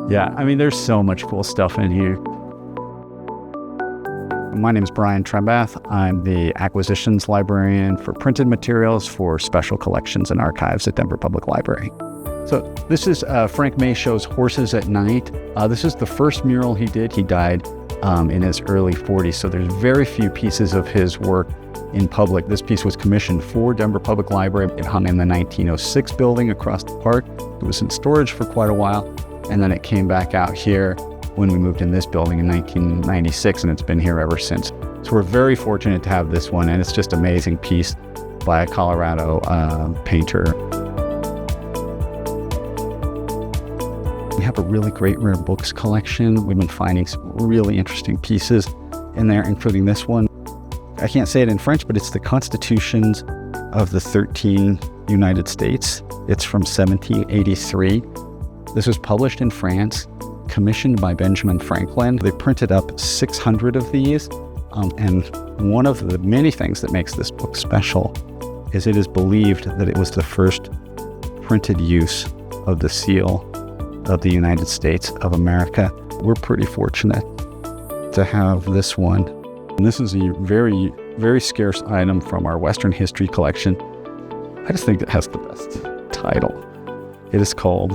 Yeah, I mean, there's so much cool stuff in here. My name is Brian Trembath. I'm the acquisitions librarian for printed materials for special collections and archives at Denver Public Library. So this is Frank Mayshow's Horses at Night. This is the first mural he did. He died in his early 40s, so there's very few pieces of his work in public. This piece was commissioned for Denver Public Library. It hung in the 1906 building across the park. It was in storage for quite a while, and then it came back out here when we moved in this building in 1996, and it's been here ever since. So we're very fortunate to have this one, and it's just an amazing piece by a Colorado painter. We have a really great rare books collection. We've been finding some really interesting pieces in there, including this one. I can't say it in French, but it's the Constitutions of the 13 United States. It's from 1783. This was published in France, commissioned by Benjamin Franklin. They printed up 600 of these, and one of the many things that makes this book special is it is believed that it was the first printed use of the seal of the United States of America. We're pretty fortunate to have this one. And this is a very, very scarce item from our Western history collection. I just think it has the best title. It is called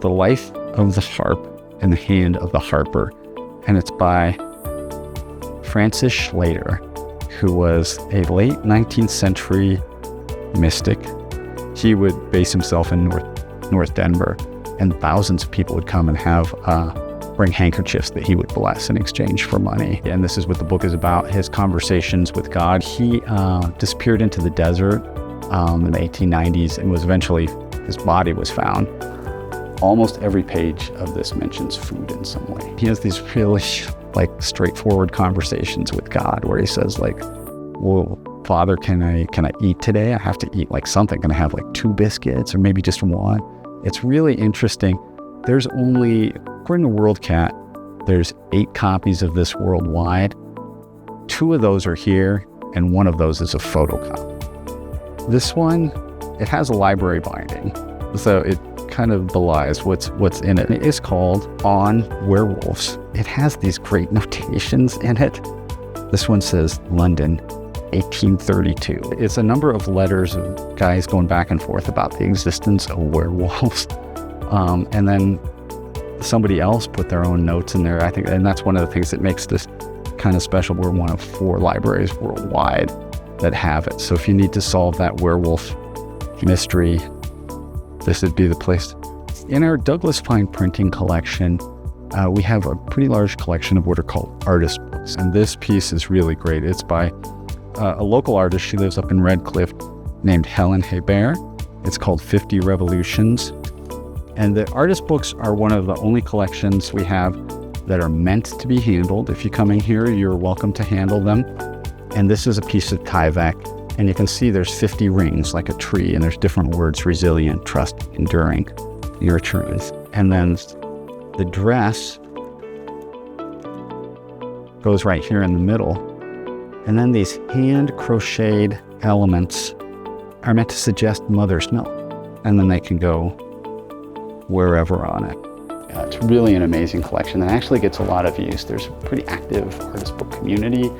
The Life of the Harp in the Hand of the Harper, and it's by Francis Schlatter, who was a late 19th century mystic. He would base himself in North Denver, and thousands of people would come and bring handkerchiefs that he would bless in exchange for money. And this is what the book is about, his conversations with God. He disappeared into the desert in the 1890s and his body was found. Almost every page of this mentions food in some way. He has these really straightforward conversations with God where he says well, Father, can I eat today? I have to eat something. Can I have 2 biscuits or maybe just 1? It's really interesting. There's only, according to WorldCat, there's 8 copies of this worldwide. 2 of those are here and 1 of those is a photocopy. This one, it has a library binding, so it kind of belies what's in it. It is called On Werewolves. It has these great notations in it. This one says London, 1832. It's a number of letters of guys going back and forth about the existence of werewolves. And then somebody else put their own notes in there, I think, and that's one of the things that makes this kind of special. We're one of 4 libraries worldwide that have it. So if you need to solve that werewolf mystery, this would be the place. In our Douglas Fine printing collection, we have a pretty large collection of what are called artist books. And this piece is really great. It's by a local artist. She lives up in Red Cliff, named Helen Hebert. It's called 50 Revolutions. And the artist books are one of the only collections we have that are meant to be handled. If you come in here, you're welcome to handle them. And this is a piece of Tyvek. And you can see there's 50 rings like a tree, and there's different words: resilient, trust, enduring, your truth. And then the dress goes right here in the middle. And then these hand-crocheted elements are meant to suggest mother's milk. And then they can go wherever on it. It's really an amazing collection that actually gets a lot of use. There's a pretty active artist book community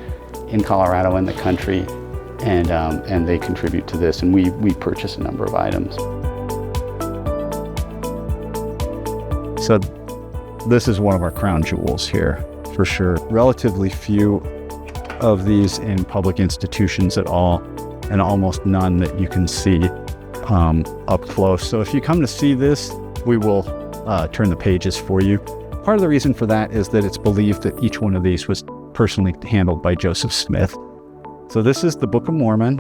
in Colorado and the country. And they contribute to this, and we purchase a number of items. So this is one of our crown jewels here, for sure. Relatively few of these in public institutions at all, and almost none that you can see up close. So if you come to see this, we will turn the pages for you. Part of the reason for that is that it's believed that each one of these was personally handled by Joseph Smith. So this is the Book of Mormon,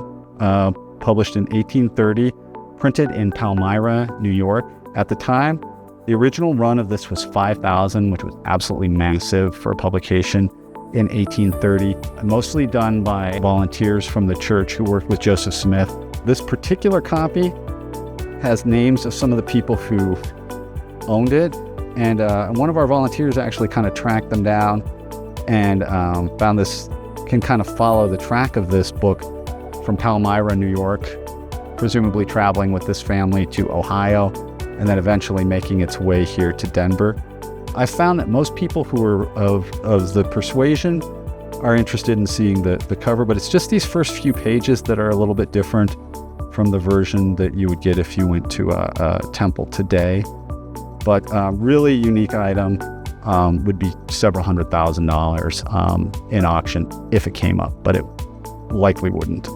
published in 1830, printed in Palmyra, New York. At the time, the original run of this was 5,000, which was absolutely massive for a publication in 1830, mostly done by volunteers from the church who worked with Joseph Smith. This particular copy has names of some of the people who owned it, and one of our volunteers actually kind of tracked them down and found this, can kind of follow the track of this book from Palmyra, New York, presumably traveling with this family to Ohio, and then eventually making its way here to Denver. I found that most people who are of the persuasion are interested in seeing the cover, but it's just these first few pages that are a little bit different from the version that you would get if you went to a temple today. But really unique item, would be several $100,000 in auction if it came up, but it likely wouldn't.